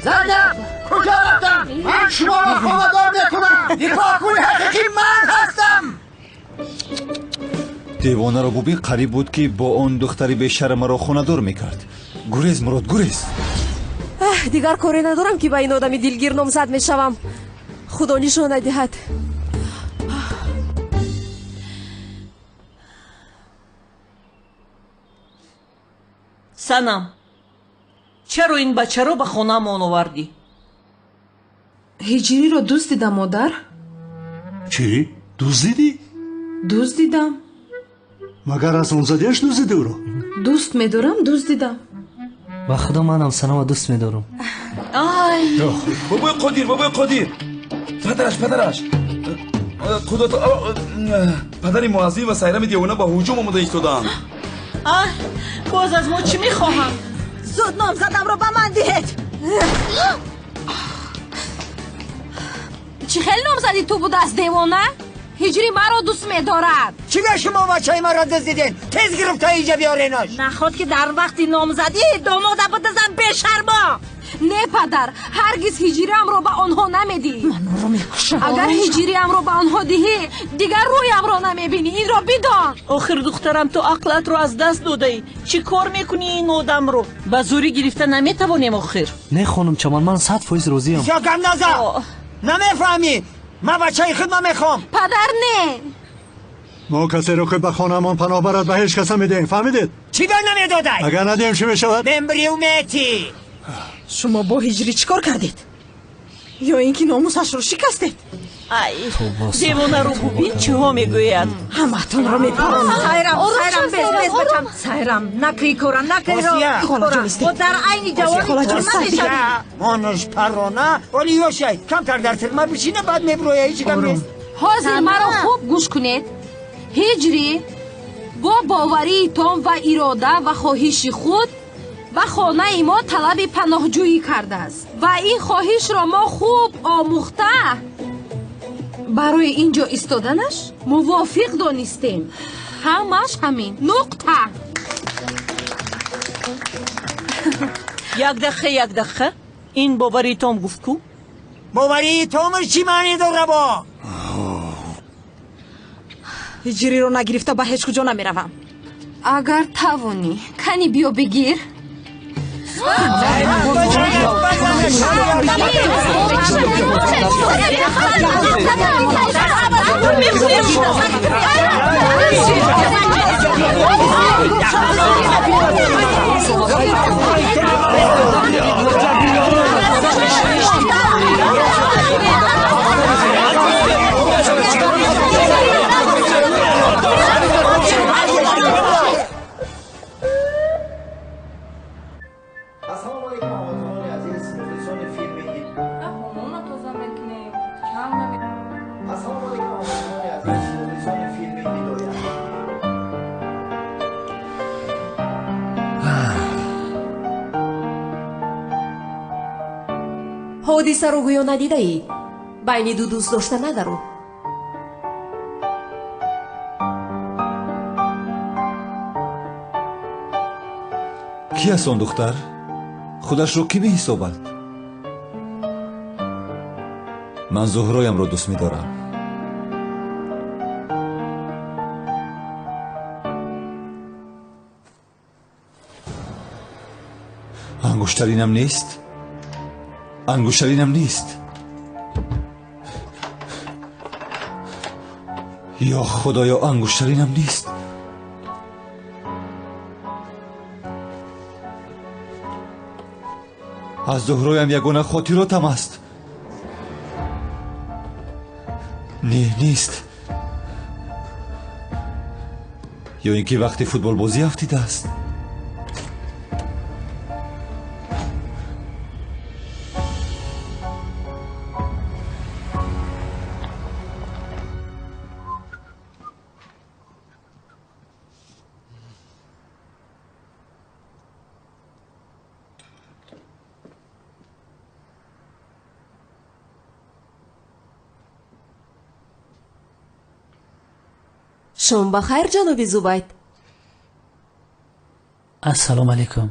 زینب کجا رفتن؟ من شما را خواهدار میکنم. دیپاکوی حقیقی من هستم. دیوانه را ببین، قریب بود که با آن دختری بیشرم مرا خونه‌دار میکرد. گریز مراد، گریز. دیگر کاری ندارم که با این آدمی دلگیر نامزد میشوم. خدا نشان ندهد. سنم чаро ин бачаро ба хонаамон овардӣ? ҳиҷриро дӯст дидам, модар. чӣ дуздидӣ? Дӯст дидам. магар аз номзадиаш дуздидӣ ӯро? Дӯст медорам, дӯст дидам. ба худо манам санама дӯст медорам. ай бобои қодир падараш худо падари муаззин ва сайрами девона ба ҳуҷум омада истодаанд. боз аз мо чӣ мехоҳанд? зуд номзадамро ба ман диҳед. чӣ хел номзади ту будааст девона? ҳиҷри маро дӯст медорад. чӣ га шумо бачаи маро дуздиден? тез гирифта инҷа биёренаш. наход ки дар вақти номзадӣ домода будазам бешармо. не падар, ҳаргиз ҳиҷриамро ба онҳо намедиҳӣ. ман ӯро мекушам. агар ҳиҷриамро ба онҳо диҳӣ, дигар рӯямро намебинӣ. инро бидон. охир духтарам, ту ақлатро аз даст додаӣ. чӣ кор мекунӣ ин одамро? ба зӯрӣ гирифта наметавонем охир. не хонум чаман, ман 100% розиам. бисёр гамназа намефаҳмӣ. ман бачаи худма мехоҳам. падар не. мо касеро ки ба хонаамон паноҳ барад ба ҳеҷ кас намедиҳем, фаҳмидед? чӣ ба намедодай? агар надиҳем чӣ мешавад? мембриумети. шумо бо ҳиҷрӣ чӣ кор кардед? ё ин ки номусашро шикастед? ай девонаро бубин чиҳо мегӯяд. ҳамаатонро мепаронад. сайрам без бачам. сайрам накӣ кора накиро. дар айни ҷавони монаш парона оли ёшай камтар дар тирма бишина баъд меброя ҳеҷ гам нест. ҳозир маро хуб гӯш кунед. ҳиҷрӣ бо боварии том ва ирода ва хоҳиши худ ба хонаи мо талаби паноҳҷӯӣ кардааст ва ин хоҳишро мо хуб омӯхта барои ин ҷо истоданаш мувофиқ донистем. ҳамаш ҳамин нуқта. як дақиқа ин боварии том гуфт ку? боварии томаш чӣ маъне дора бо? ҳиҷриро нагирифта ба ҳеҷ куҷо намеравам. агар тавонӣ кани биё бигир. ҳодисаро гӯё надидаӣ? байни ду дӯст дошта надару? ки аст он духтар? худашро кӣ меҳисобад? ман зуҳроямро дӯст медорам. ангуштаринам нест? ангуштаринам нест? ё худоё, ангуштаринам нест? аз зуҳроям ягона хотиротам аст. не, нест. ё ин ки вақти футболбозӣ афтидааст. шом ба хайр ҷаноби зубайд. ассалому алайкум.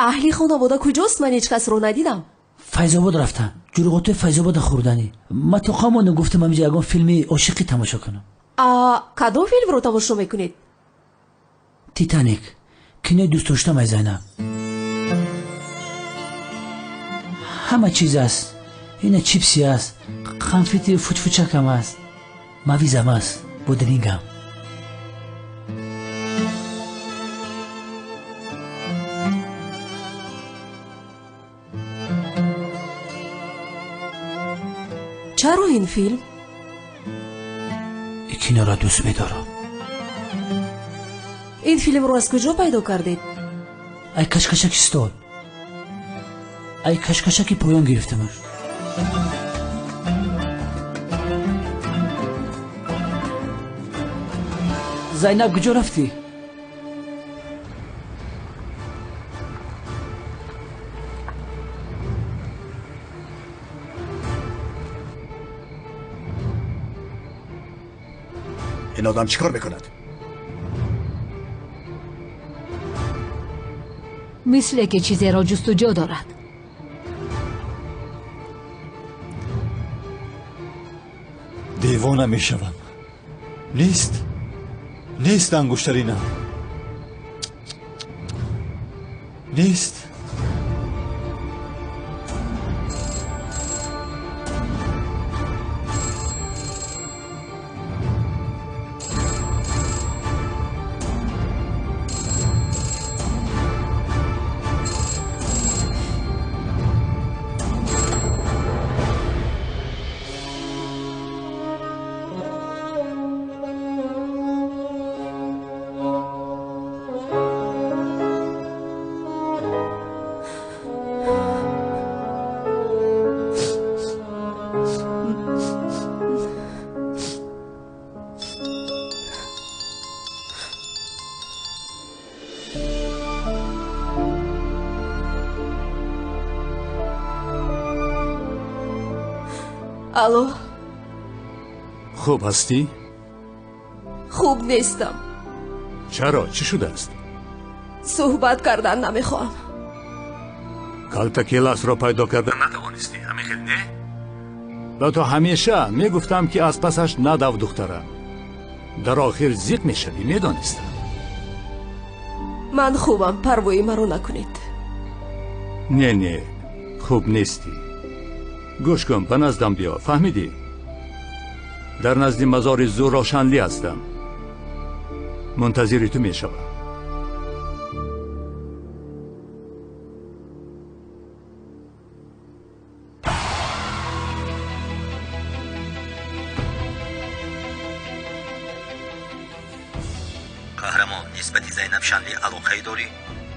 аҳли хонавода куҷост? ман ҳеҷ касро надидам. файзобод рафтам. ҷурғотои файзобода хӯрданӣ. ма то қамону гуфтам ҳамиҷа ягон филми ошиқӣ тамошо кунам. кадом филмро тамошо мекунед? титаник. кинои дӯстдоштамай Зайнаб. ҳама чиз аст. ина чипси аст, қанфити фучфучакам аст, мавизам аст, будингам. چرا این فیلم؟ کینا را دوست می‌دارم. این فیلم رو از کجا پیدا کردید؟ ای کشکشک استاد. ای کشکشکی پایان گرفتمش. زینب کجا رفتی؟ این آدم چیکار میکند؟ مثل که چیزی را جستجو دارد. دیوانه میشوم. نیست انگشترینم. نیست. الو، خوب هستی؟ خوب نیستم. چرا؟ چی شده است؟ صحبت کردن نمیخوام. کالتا کلاس را پیدا کردن نتوانستی، همین خیلی نه؟ و تو همیشه میگفتم که از پسش ندو دخترم. در آخر زیق میشوی، میدانستم. من خوبم، پروایی مرا نکنید. نه خوب نیستی. گوش کن، به نزدم بیا، فهمیدی؟ در نزد مزار زهراشنلی هستم. منتظر تو میشوم. قهرمان، نسبتی زینب شنلی علاقه داری؟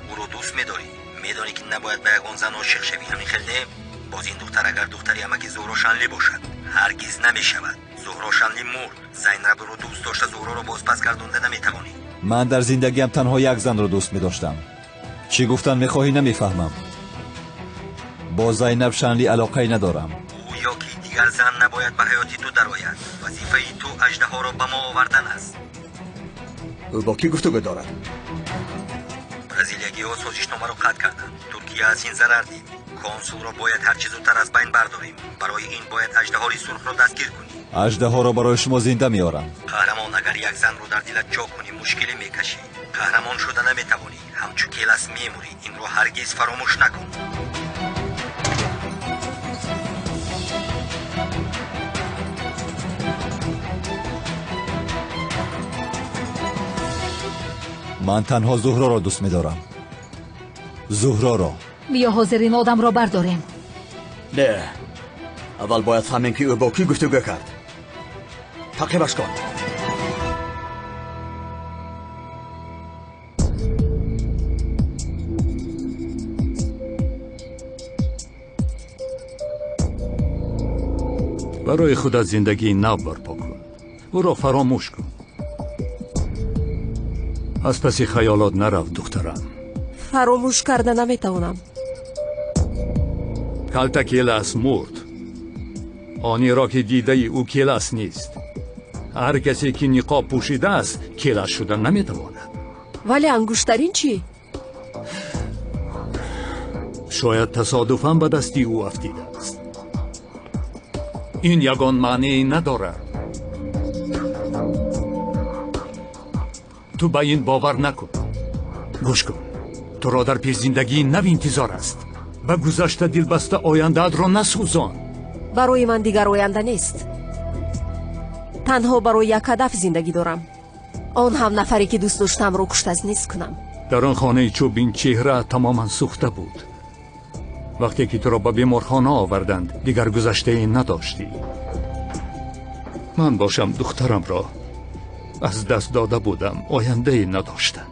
او رو دوست میداری؟ میدانی که نباید به یگان زن عاشق شوی، همین خیلی نه؟ باز این دختر اگر دختری امک زهرا شنلی باشد هرگز نمیشود. زهرا شنلی مرد. زینب رو دوست داشته، زهرا رو باز پس گردونده نمیتوانی. من در زندگیم تنها یک زن رو دوست می‌داشتم. چی گفتن می‌خواهی نمی‌فهمم. با زینب شنلی علاقه ندارم. او یا که دیگر زن نباید به حیاتی تو درآید. وظیفه تو اژدها را به ما آوردن است. او با کی گفتگو دارد؟ برزیلیگی ها سازشنامه رو قطع کردند. ترکیه از این ضرر دید. کنسول را باید هر چیز زودتر از بین برداریم. برای این باید اژدهای سرخ را دستگیر کنیم. اژدها را برای شما زنده میارم. قهرمان، اگر یک زن رو در دلت جا کنی مشکلی میکشی. قهرمان شده نمیتوانی. همچو کلاس میموری. این رو هرگز فراموش نکن. من تنها زهرا را دوست می‌دارم. زهرا را. بیا حاضرین آدم را برداریم. نه، اول باید فهمیم که او با کی گفتگو کرد. تعقیبش کن. برای خودت زندگی نو برپا کن. او را فراموش کن. از پس خیالات نرو دخترم. فراموش کرده نمیتونم. کالتا کلاس مرد. آنی را که دیده او کلاس نیست. هر کسی که نقاب پوشیده است کلاس شدن نمیتواند. ولی انگشترین چی؟ شاید تصادفاً به دستی او افتیده است. این یگان معنی ندارد. تو به این باور نکن. گوش کن، تو را در پیش زندگی نو انتظار است. به گذشته دلبسته آینده‌ات را نسوزان. برای من دیگر آینده نیست. تنها برای یک هدف زندگی دارم. آن هم نفری که دوست داشتم رو کشت از نیست کنم. در آن خانه چوبین چهره تماما سوخته بود. وقتی که تو را به بیمارخانه آوردند دیگر گذشته نداشتی. من باشم دخترم را از دست داده بودم، آینده ای نداشتم.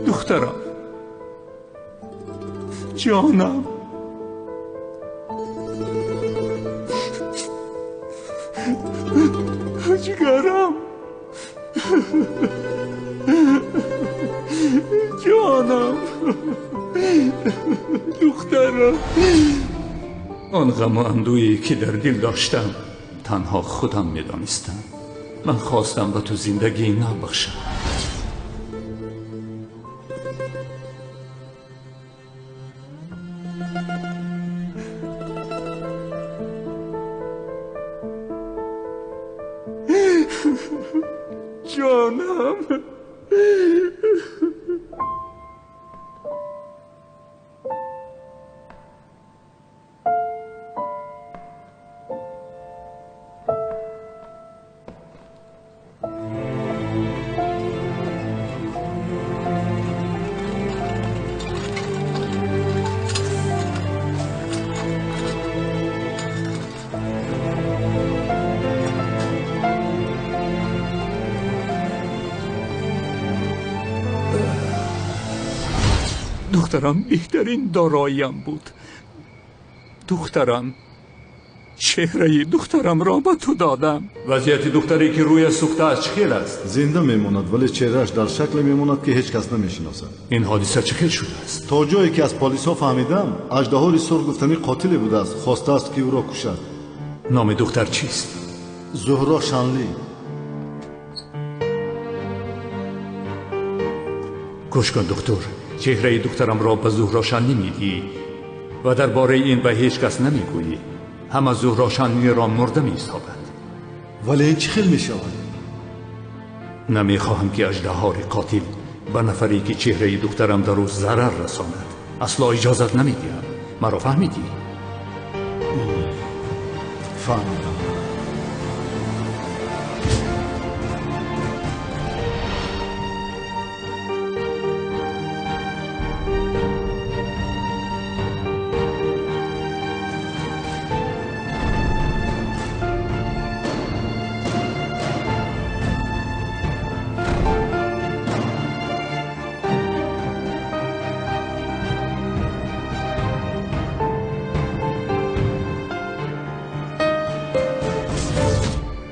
دخترم، جانم، جگرم، جانم، دخترم. آن غم و اندویی که در دل داشتم تنها خودم میدانستم. من خواستم به تو زندگی نو بخشم. جانم. دخترم بهترین داراییم بود. دخترم، چهره دخترم را به تو دادم. وضعیت دختری که روی سوخته از چخیل است؟ زنده میموند ولی چهرهش در شکل میموند که هیچ کس نمیشناسد. این حادثه چخیل شده است؟ تا جایی که از پلیس ها فهمیدم اژدها سرخ گفتنی قاتلی بوده است. خواسته است که او را کشد. نام دختر چیست؟ زهرا شانلی. گوش کن دکتر، چهره دخترم را به زهرا شانلی میگی و درباره این به هیچ کس نمیگویی. همه زهرا شانلی را مرده می‌حسابند. ولی این چه خیل میشود؟ نمیخواهم که اژدها قاتل به نفری که چهره دخترم در او ضرر رساند. اصلا اجازت نمیدیم. مرا فهمیدی؟ فهمیدم.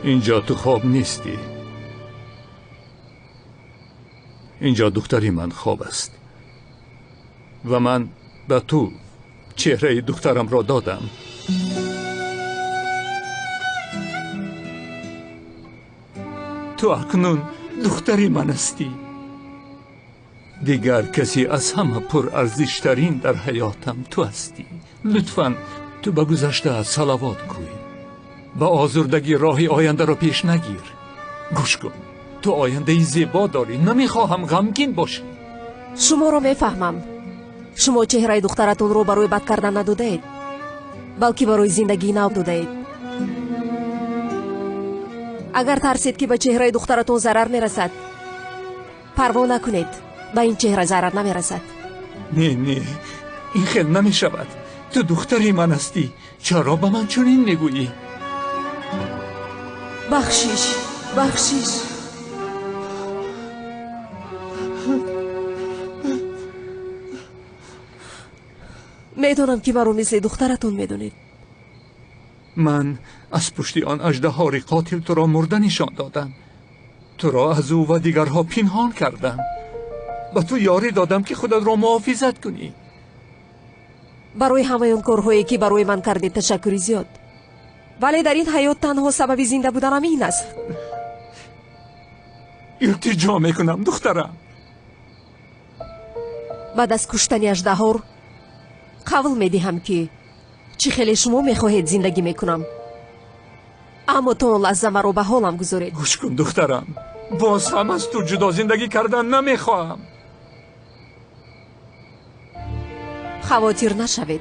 اینجا تو خواب نیستی. اینجا دختری من خواب است و من به تو چهره دخترم را دادم. تو اکنون دختری من هستی. دیگر کسی از همه پر ارزشترین در حیاتم تو هستی. لطفاً تو به گذشته صلوات گوی. با آزردگی راهی آینده را پیش نگیر. گوش کن، تو آینده زیبا داری. نمیخواهم غمگین باشی. شما را میفهمم. شما چهره دخترتون رو برای بد کردن ندادید، بلکه برای زندگی نو دادید. اگر ترسید که به چهره دخترتون ضرر میرسد، پروا نکنید. به این چهره ضرر نمیرسد. نه نه، این خیل نمیشود. تو دختری من هستی. چرا به من چنین میگویی؟ بخشش، بخشش. میدونم که مرا مثل دخترتون میدونید. من از پشت آن اژدها قاتل تو را مرده نشان دادم. تو را از او و دیگرها پنهان کردم. به تو یاری دادم که خودت را محافظت کنی. برای همه اون کارهایی که برای من کردید تشکری زیاد. ولی در این حیات تنها سبب زنده بودنم این است. التجا میکنم دخترم. بعد از کشتن اژدها قول میدهم که چه خیلی شما میخواهید زندگی میکنم، اما تو اون لحظه مرا به حالم گذارید. گوش کن دخترم، باز هم از تو جدا زندگی کردن نمیخواهم. خواطر نشوید.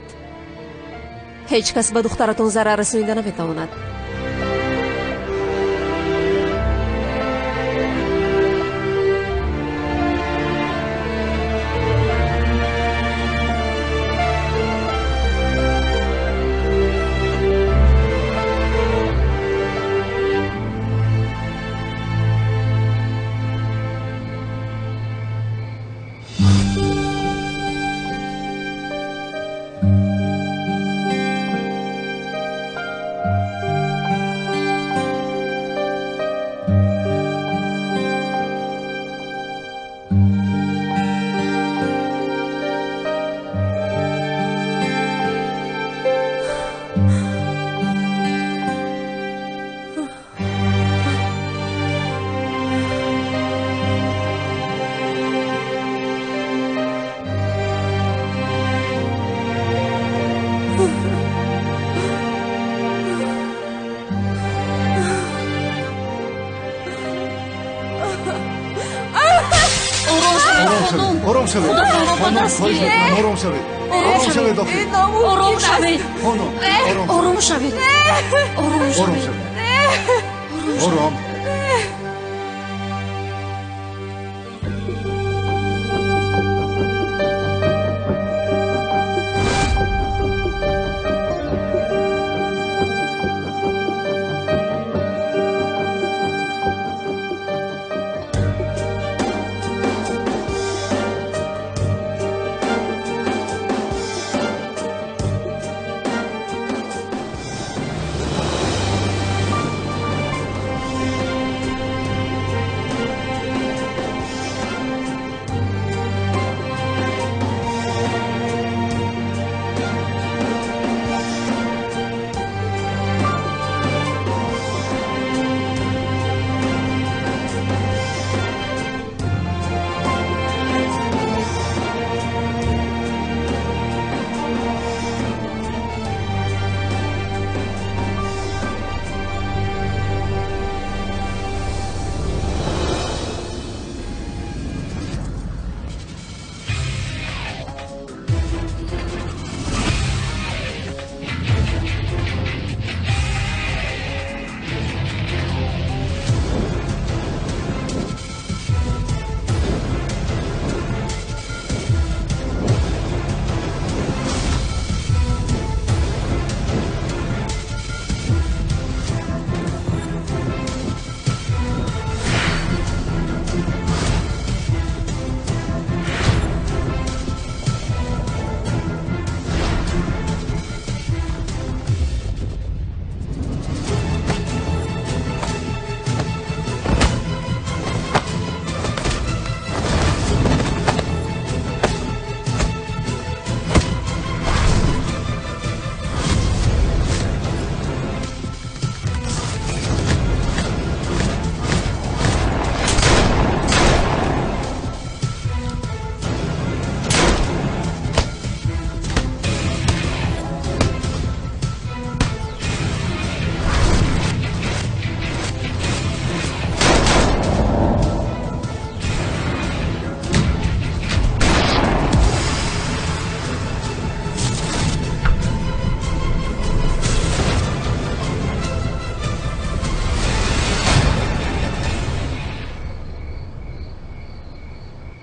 هیچ کس به دخترتون ضرر رسانیده نمیتواند. آرام شوید خانم خواهش میکنم آرام شوید آرام شوید دختر آرام شوید خانم آرام شوید آرام شوید آرام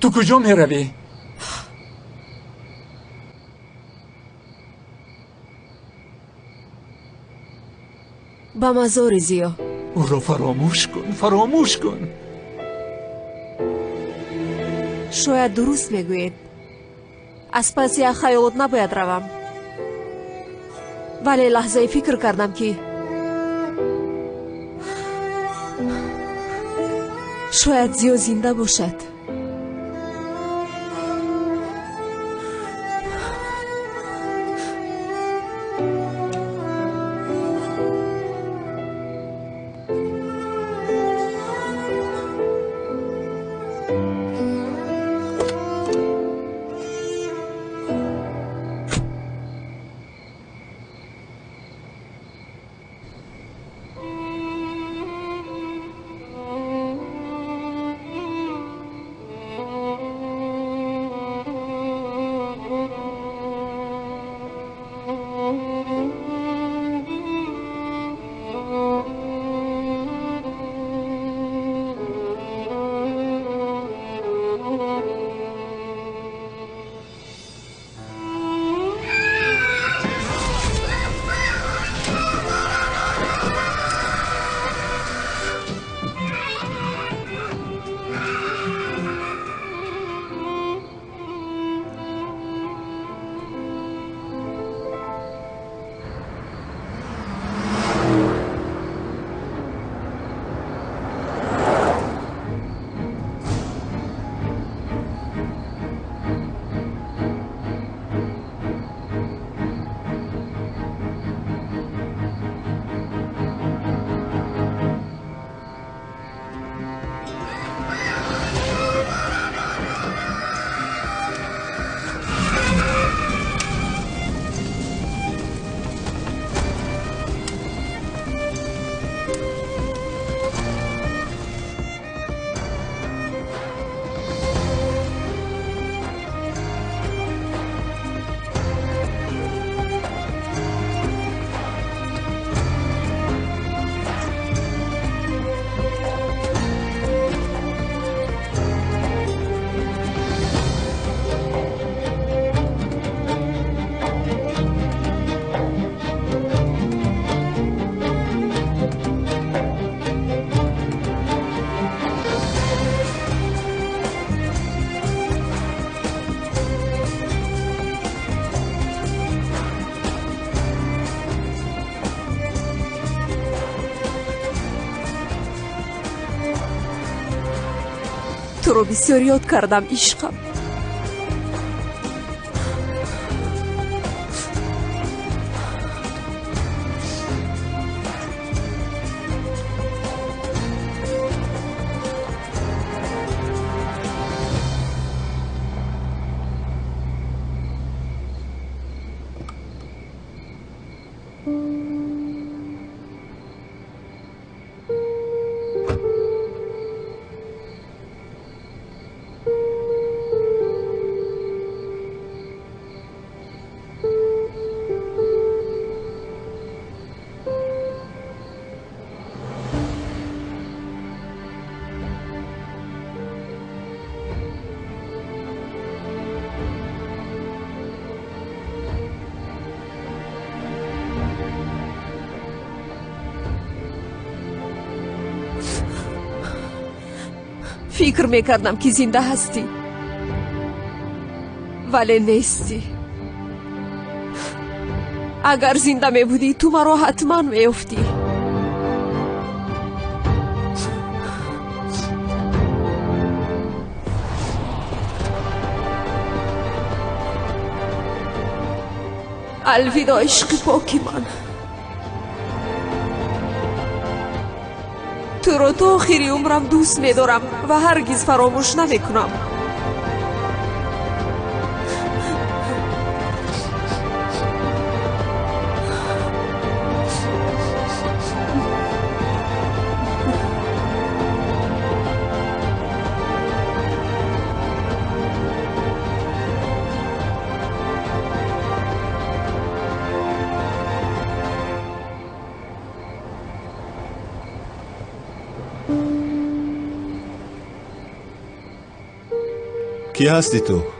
تو کجا می روی؟ به مزار زیا. او را فراموش کن فراموش کن. شاید درست میگوید. از پس یک خیالات نباید روم. ولی لحظه فکر کردم که شاید زیا زنده باشد. туро бисёр ёд кардам ишқам. фикр мекардам ки зинда ҳастӣ, вале нестӣ. агар зинда мебудӣ, ту маро ҳатман меёфтӣ. алвидо ишқи поки ман. туро то охири умрам дӯст медорам ва ҳаргиз фаромӯш намекунам. کی هستی تو؟